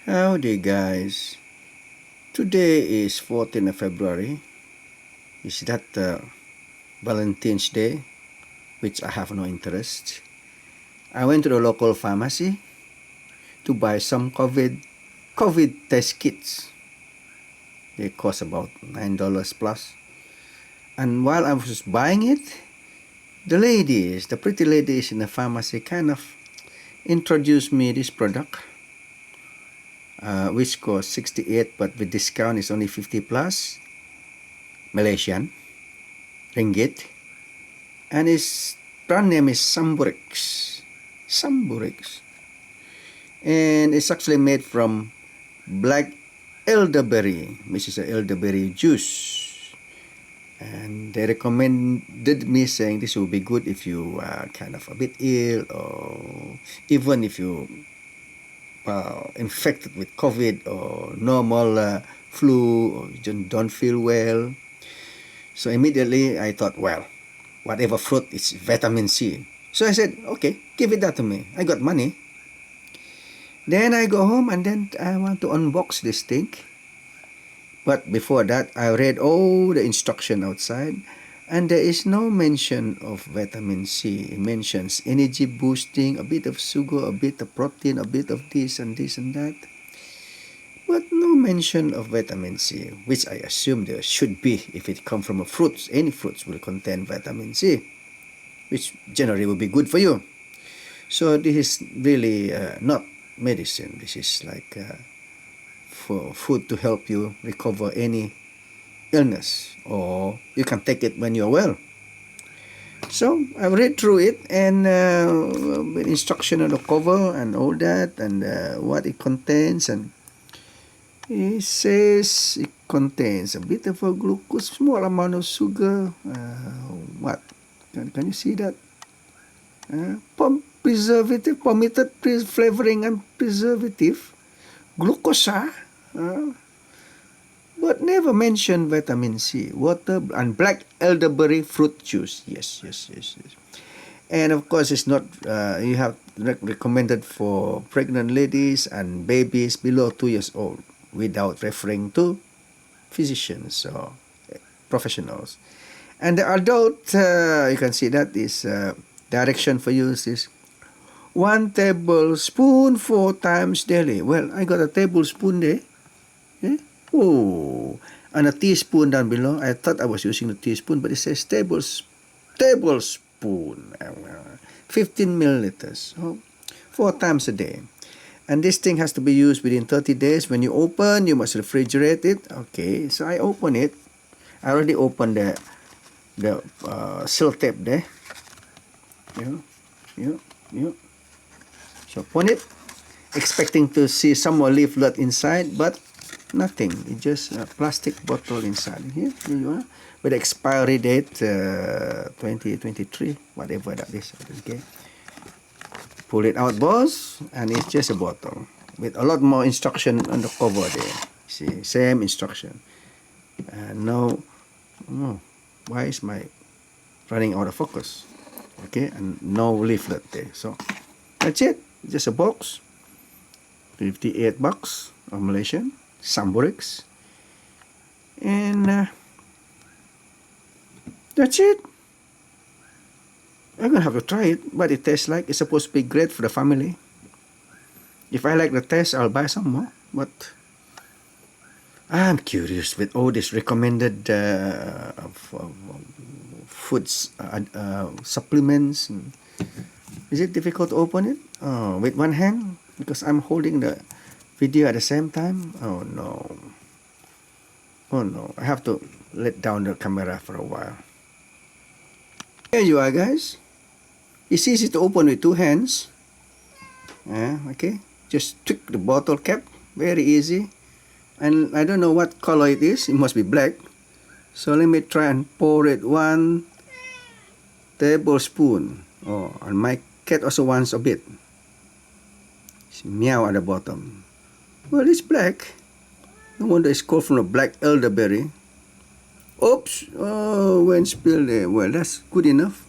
Howdy guys, today is 14th of February. Is that Valentine's Day, which I have no interest. I went to the local pharmacy to buy some COVID test kits. They cost about $9 plus. And while I was buying it, the pretty ladies in the pharmacy kind of introduced me this product. Which costs 68, but with discount is only 50 plus Malaysian ringgit, and its brand name is SAMBUREX, and it's actually made from black elderberry, which is an elderberry juice. And they recommended me saying this will be good if you are kind of a bit ill, or even if you infected with COVID or normal flu, or you don't feel well. So immediately I thought, well, whatever fruit, it's vitamin C. So I said, okay, give it that to me. I got money. Then I go home and then I want to unbox this thing. But before that, I read all the instruction outside, and there is no mention of vitamin C. It mentions energy boosting, a bit of sugar, a bit of protein, a bit of this and that. But no mention of vitamin C, which I assume there should be if it comes from a fruit. Any fruits will contain vitamin C, which generally will be good for you. So this is really not medicine. This is like for food to help you recover any illness, or you can take it when you're well. So I read through it, and with instruction on the cover and all that, and what it contains, and it says it contains a bit of a glucose, small amount of sugar. What can you see that? Preservative, permitted flavoring and preservative, glucose. But never mention vitamin C, water, and black elderberry fruit juice. Yes. And of course, it's not, you have recommended for pregnant ladies and babies below 2 years old, without referring to physicians or professionals. And the adult, you can see that is direction for use is 1 tablespoon 4 times daily. Well, I got a tablespoon there. Oh, and a teaspoon down below. I thought I was using a teaspoon, but it says tablespoon. 15 milliliters. 4 times a day. And this thing has to be used within 30 days. When you open, you must refrigerate it. Okay, so I open it. I already opened the seal tape there. So open it, expecting to see some more leaflet inside, but nothing. It's just a plastic bottle inside. Here you are, with expiry date 2023, whatever that is. Okay, pull it out, boss, and it's just a bottle with a lot more instruction on the cover there. See, same instruction. Now, why is my running out of focus? Okay, and no leaflet there. So that's it. Just a box. 58 bucks of Malaysian. SAMBUREX, and that's it. I'm gonna have to try it, but it tastes like it's supposed to be great for the family. If I like the taste, I'll buy some more. But I'm curious with all these recommended foods, supplements. Is it difficult to open it? With one hand, because I'm holding the video at the same time. Oh no, I have to let down the camera for a while. Here you are, guys. It's easy to open with 2 hands. Okay, just tweak the bottle cap, very easy. And I don't know what color it is. It must be black. So let me try and pour it 1 tablespoon. And my cat also wants a bit. It's meow at the bottom. Well, it's black. No wonder it's called from the black elderberry. Oops! Oh, when spilled there. Well, that's good enough.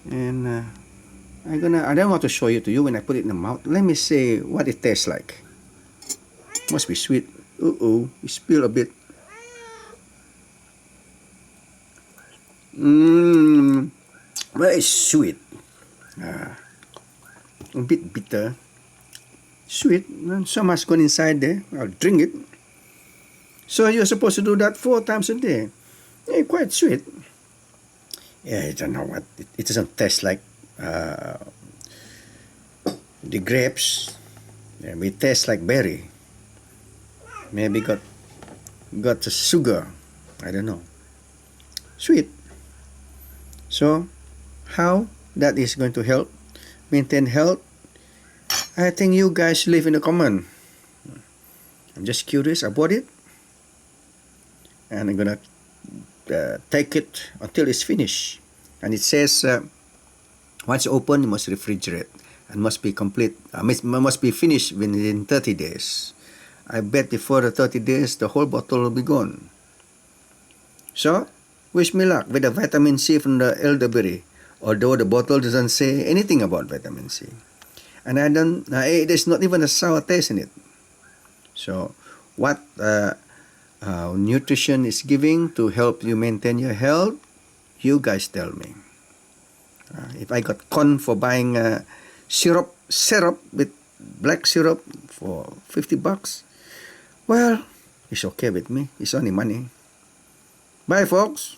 And I don't want to show you to you when I put it in the mouth. Let me say what it tastes like. Must be sweet. Uh-oh, you spill a bit. Very sweet. A bit bitter. Sweet. So much gone inside there. I'll drink it. So you're supposed to do that 4 times a day. Yeah, quite sweet. Yeah, I don't know what. It doesn't taste like the grapes. Yeah, it tastes like berry. Maybe got the sugar. I don't know. Sweet. So, how that is going to help maintain health? I think you guys leave in the comment. I'm just curious about it, and I'm gonna take it until it's finished. And it says once open, you must refrigerate and must be complete. Must be finished within 30 days. I bet before the 30 days, the whole bottle will be gone. So, wish me luck with the vitamin C from the elderberry. Although the bottle doesn't say anything about vitamin C, and there's not even a sour taste in it. So, what nutrition is giving to help you maintain your health? You guys tell me. If I got conned for buying syrup with black syrup for $50, well, it's okay with me. It's only money. Bye, folks.